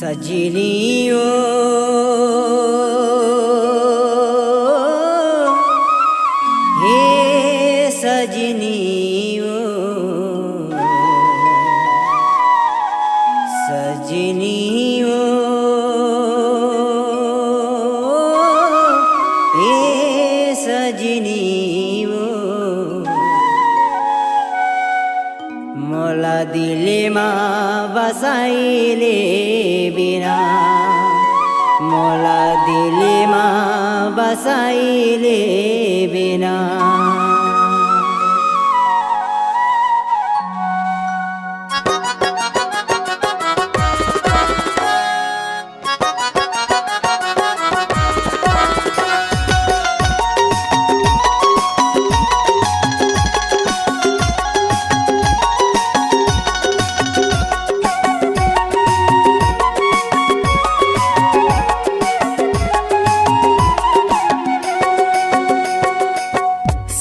सजनियो हे सजनियो सजनियो हे सजनियो मोला दिलमा बसाइले बिना मोला दिलमा बसाइले बिना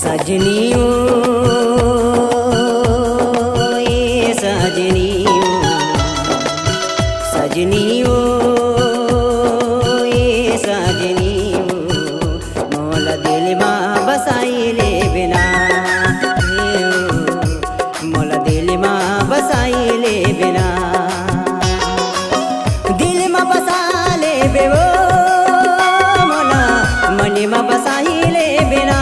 सजनियो ये सजनियो सजनियो ये सजनियो मोला दिलमा बसाइले बिना मोला दिलमा बसाइले बिना दिलमा बसाले बेवो मोला मनमा बसाइले बिना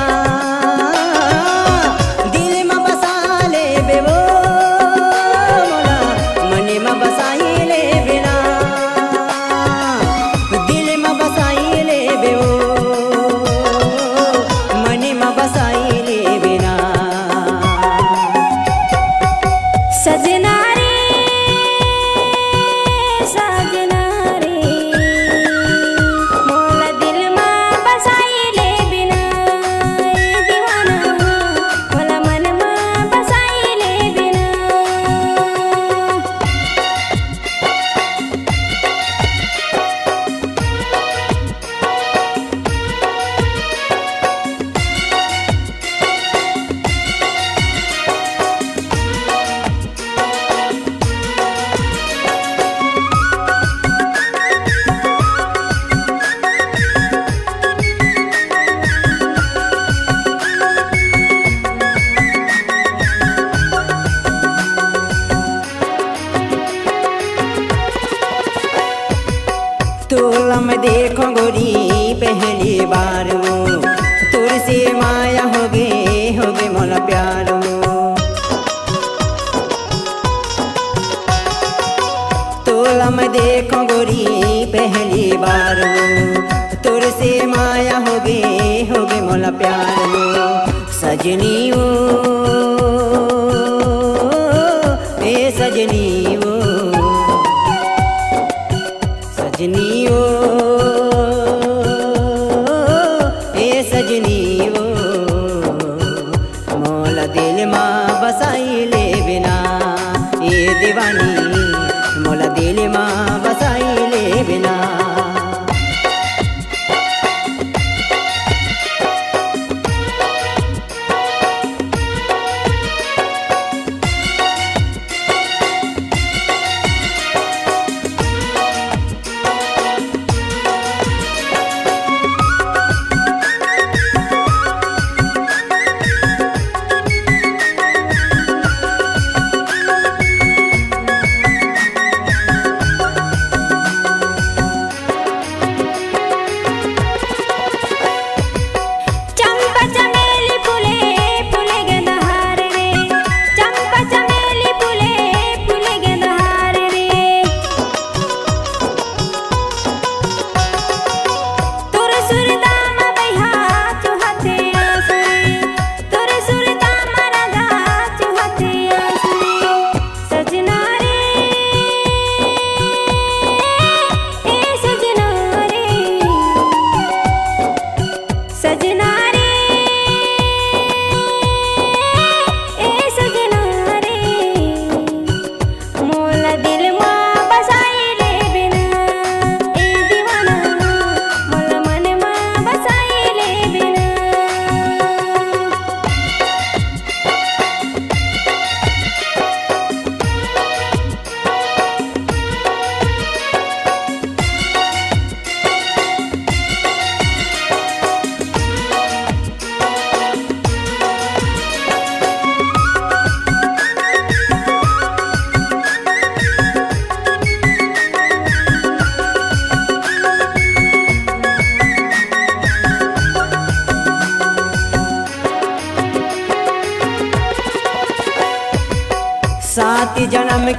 तोला मैं देखो गोरी पहली बार तुर से माया हो गे मोला प्यार तोला मैं देखो गोरी पहली बार तुर से माया हो गे मोला प्यार सजनियो ए सजनियो सजनियो ए सजनियो मोला दिलमा बसाइले बिना ए दीवानी मोला दिलमा बसाइले बिना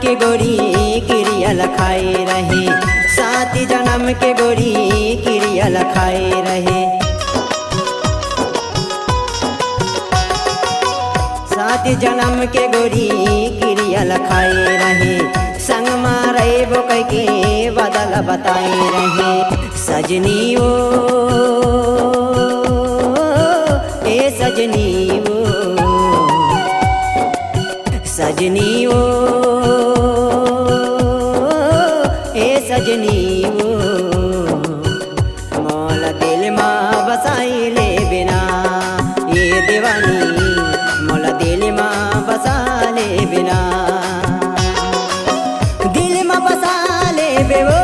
के गोरी क्रिया लखाए रहे, 7 जन्म के गोरी क्रिया लखाए रहे। 7 जन्म के गोरी क्रिया लखाए रहे, संग मारे वो कह के बदल बताए रहे। सजनी ओ ए सजनी ओ, सजनी ओ ए सजनी ओ, मोल दिल माँ बसाई ले बिना ये दीवानी, मोल दिल माँ बसा ले बिना, दिल माँ बसा ले बे वो